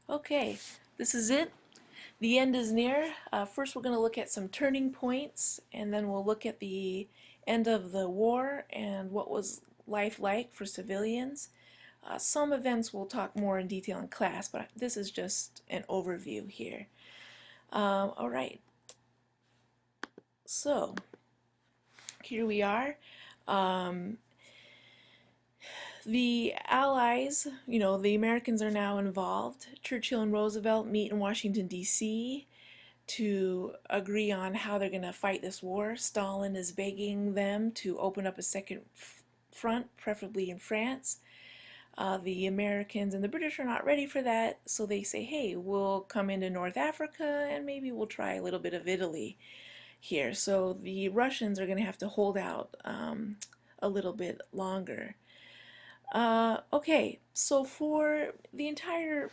Okay, this is it. The end is near. First, we're going to look at some turning points, and then we'll look at the end of the war and what was life like for civilians. Some events we'll talk more in detail in class, but this is just an overview here. All right, so here we are. Um, the Allies, the Americans are now involved. Churchill and Roosevelt meet in Washington, D.C. to agree on how they're going to fight this war. Stalin is begging them to open up a second front, preferably in France. The Americans and the British are not ready for that, so they say, hey, we'll come into North Africa and maybe we'll try a little bit of Italy here. So the Russians are going to have to hold out a little bit longer. Okay, so for the entire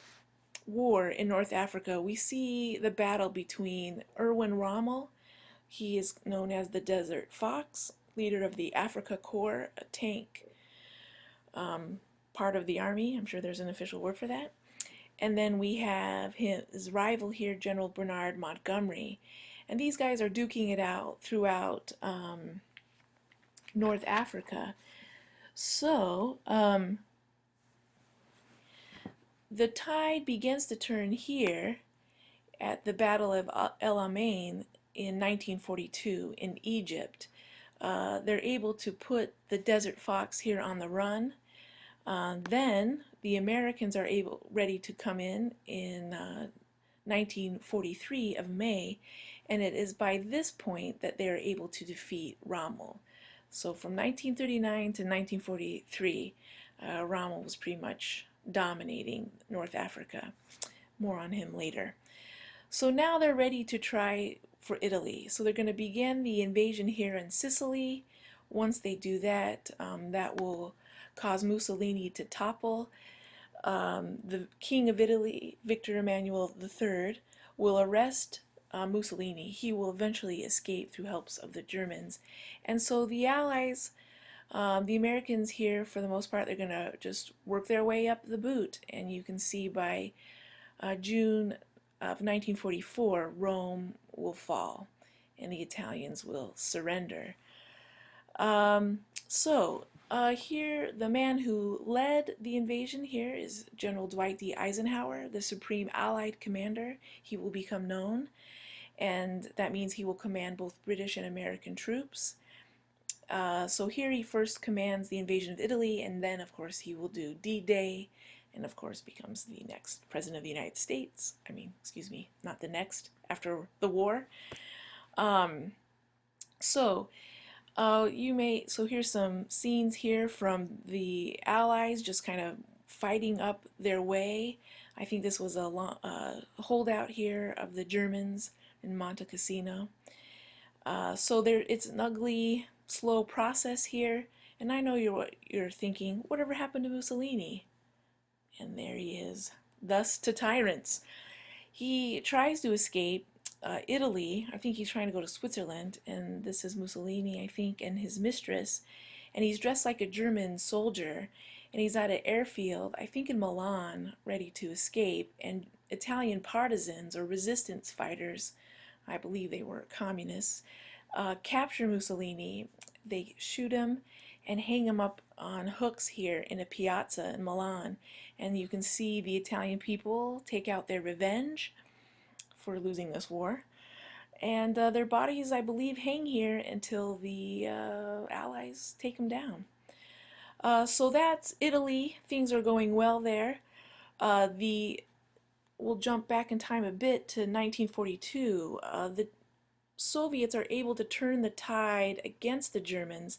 war in North Africa, we see the battle between Erwin Rommel. He is known as the Desert Fox, leader of the Afrika Korps, a tank part of the army. I'm sure there's an official word for that. And then we have his rival here, General Bernard Montgomery. And these guys are duking it out throughout North Africa. So, the tide begins to turn here at the Battle of El Alamein in 1942 in Egypt. They're able to put the Desert Fox here on the run. Then the Americans are ready to come in 1943 of May, and it is by this point that they are able to defeat Rommel. So from 1939 to 1943, Rommel was pretty much dominating North Africa. More on him later. So now they're ready to try for Italy. So they're going to begin the invasion here in Sicily. Once they do that, that will cause Mussolini to topple. The King of Italy, Victor Emmanuel III, will arrest Mussolini. He will eventually escape through helps of the Germans. And so the Allies, the Americans here, for the most part, they're going to just work their way up the boot. And you can see by June of 1944, Rome will fall and the Italians will surrender. Here, the man who led the invasion here is General Dwight D. Eisenhower, the Supreme Allied Commander. He will become known, and that means he will command both British and American troops. So here he first commands the invasion of Italy, and then, of course, he will do D-Day, and of course becomes the next President of the United States. I mean, excuse me, not the next, after the war. Um, so so here's some scenes here from the Allies just kind of fighting up their way. I think this was a holdout here of the Germans in Monte Cassino. It's an ugly, slow process here, and I know you're thinking, whatever happened to Mussolini? And there he is, thus to tyrants. He tries to escape Italy. I think he's trying to go to Switzerland, and this is Mussolini, I think, and his mistress. And he's dressed like a German soldier, and he's at an airfield, I think in Milan, ready to escape. And Italian partisans or resistance fighters, I believe they were communists, capture Mussolini. They shoot him and hang him up on hooks here in a piazza in Milan. And you can see the Italian people take out their revenge for losing this war. And their bodies, I believe, hang here until the Allies take them down. So that's Italy. Things are going well there. We'll jump back in time a bit to 1942. The Soviets are able to turn the tide against the Germans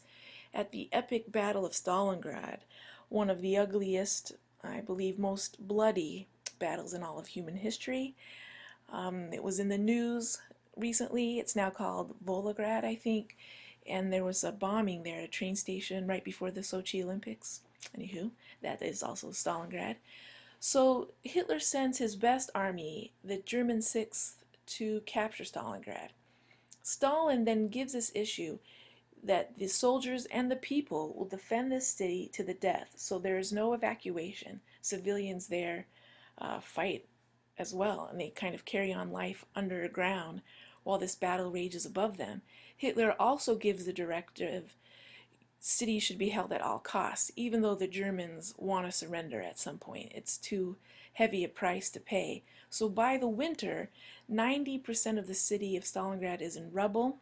at the epic Battle of Stalingrad, one of the ugliest, I believe, most bloody battles in all of human history. It was in the news recently. It's now called Volgograd, I think, and there was a bombing there at a train station right before the Sochi Olympics. Anywho, that is also Stalingrad. So Hitler sends his best army, the German 6th, to capture Stalingrad. Stalin then gives this issue that the soldiers and the people will defend this city to the death, so there is no evacuation. Civilians there fight as well, and they kind of carry on life underground while this battle rages above them. Hitler also gives the directive cities should be held at all costs, even though the Germans want to surrender at some point. It's too heavy a price to pay. So by the winter, 90% of the city of Stalingrad is in rubble.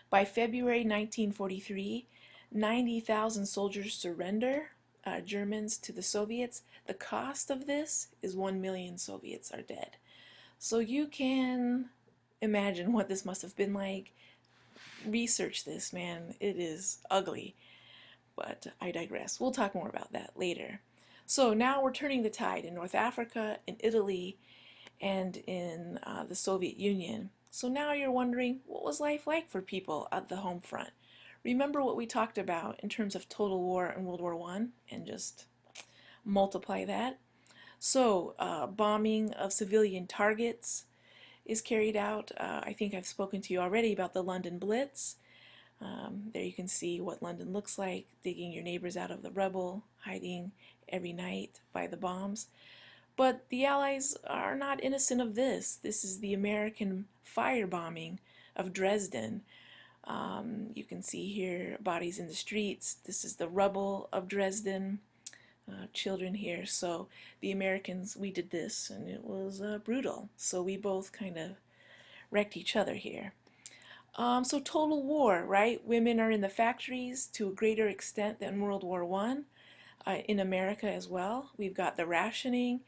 By February 1943, 90,000 soldiers surrender, Germans, to the Soviets. The cost of this is 1 million Soviets are dead. So you can imagine what this must have been like. Research this, man. It is ugly. But I digress. We'll talk more about that later. So now we're turning the tide in North Africa, in Italy, and in the Soviet Union. So now you're wondering, what was life like for people at the home front? Remember what we talked about in terms of total war in World War I, and just multiply that. So bombing of civilian targets is carried out. I think I've spoken to you already about the London Blitz. There you can see what London looks like, digging your neighbors out of the rubble, hiding every night by the bombs. But the Allies are not innocent of this. This is the American firebombing of Dresden. You can see here bodies in the streets. This is the rubble of Dresden. Children here. So the Americans, we did this, and it was brutal. So we both kind of wrecked each other here. So total war, right? Women are in the factories to a greater extent than World War I. In America as well. We've got the rationing,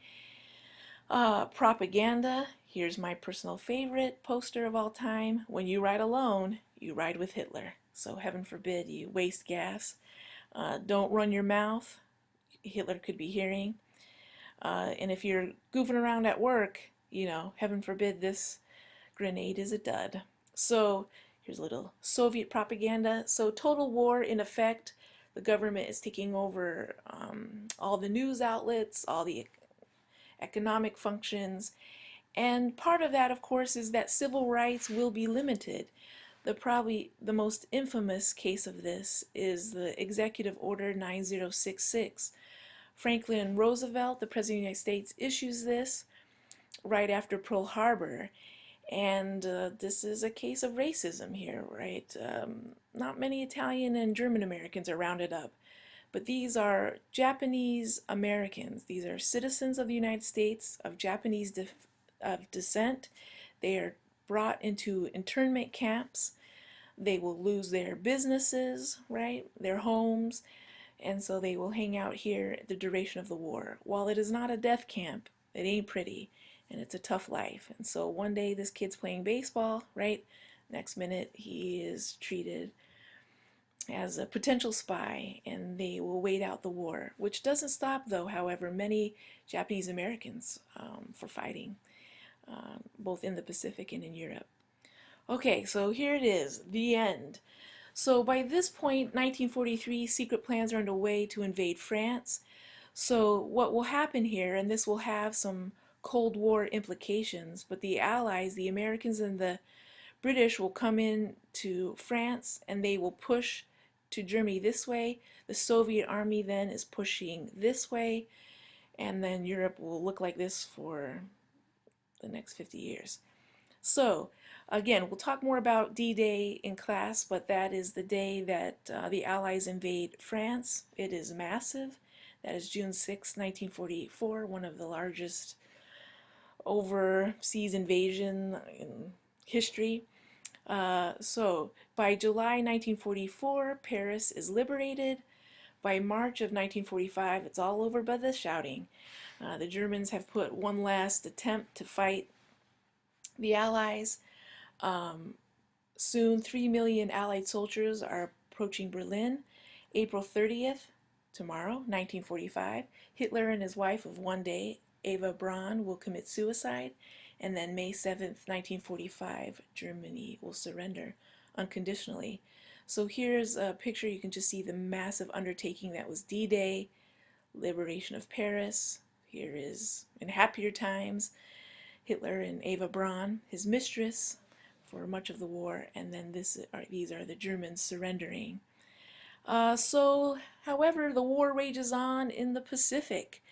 propaganda. Here's my personal favorite poster of all time. When you ride alone, you ride with Hitler. So heaven forbid you waste gas. Don't run your mouth. Hitler could be hearing. And if you're goofing around at work, heaven forbid this grenade is a dud. So here's a little Soviet propaganda. So total war in effect. The government is taking over all the news outlets, all the economic functions. And part of that, of course, is that civil rights will be limited. Probably the most infamous case of this is the Executive Order 9066. Franklin Roosevelt, the President of the United States, issues this right after Pearl Harbor. And this is a case of racism here, right? Not many Italian and German Americans are rounded up, but these are Japanese Americans. These are citizens of the United States of Japanese descent. They are brought into internment camps. They will lose their businesses, right? Their homes. And so they will hang out here the duration of the war. While it is not a death camp, it ain't pretty, and it's a tough life. And so one day this kid's playing baseball, right? Next minute he is treated as a potential spy, and they will wait out the war, which doesn't stop, though, however, many Japanese Americans for fighting, both in the Pacific and in Europe. Okay, so here it is, the end. So by this point, 1943, secret plans are underway to invade France. So what will happen here, and this will have some Cold War implications, but the Allies, the Americans and the British, will come in to France and they will push to Germany this way. The Soviet army then is pushing this way, and then Europe will look like this for the next 50 years. So again, we'll talk more about D-Day in class, but that is the day that the Allies invade France. It is massive. That is June 6, 1944, one of the largest overseas invasion in history. So by July 1944, Paris is liberated. By March of 1945, it's all over by the shouting. The Germans have put one last attempt to fight the Allies. Soon 3 million Allied soldiers are approaching Berlin. April 30th, tomorrow, 1945, Hitler and his wife of one day, Eva Braun, will commit suicide. And then May 7th, 1945, Germany will surrender unconditionally. So here's a picture. You can just see the massive undertaking that was D-Day, liberation of Paris. Here is, in happier times, Hitler and Eva Braun, his mistress, for much of the war, and then these are the Germans surrendering. However, the war rages on in the Pacific.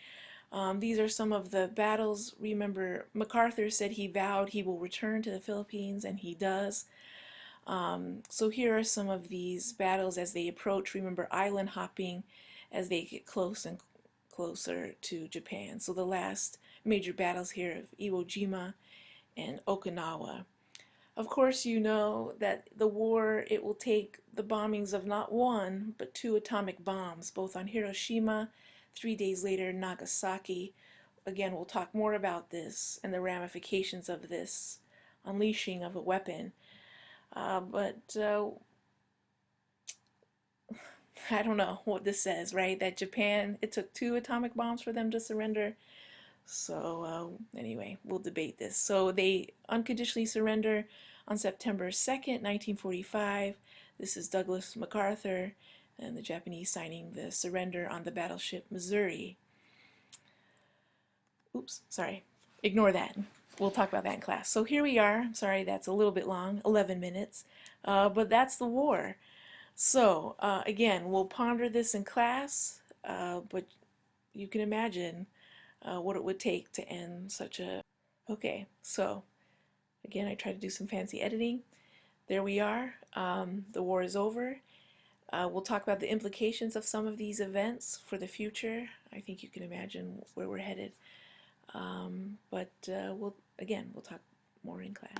These are some of the battles. Remember, MacArthur said he vowed he will return to the Philippines, and he does. So here are some of these battles as they approach. Remember, island hopping as they get close and closer to Japan. So the last major battles here of Iwo Jima and Okinawa. Of course, you know that the war, it will take the bombings of not one, but two atomic bombs, both on Hiroshima, 3 days later, Nagasaki. Again, we'll talk more about this and the ramifications of this unleashing of a weapon. But I don't know what this says, right? That Japan, it took two atomic bombs for them to surrender. So anyway, we'll debate this. So they unconditionally surrender on September 2nd, 1945. This is Douglas MacArthur and the Japanese signing the surrender on the battleship Missouri. Oops, sorry. Ignore that. We'll talk about that in class. So here we are. Sorry, that's a little bit long, 11 minutes. But that's the war. So again, we'll ponder this in class, but you can imagine what it would take to end such a... Okay, so again, I tried to do some fancy editing. There we are. The war is over. We'll talk about the implications of some of these events for the future. I think you can imagine where we're headed. But we'll talk more in class.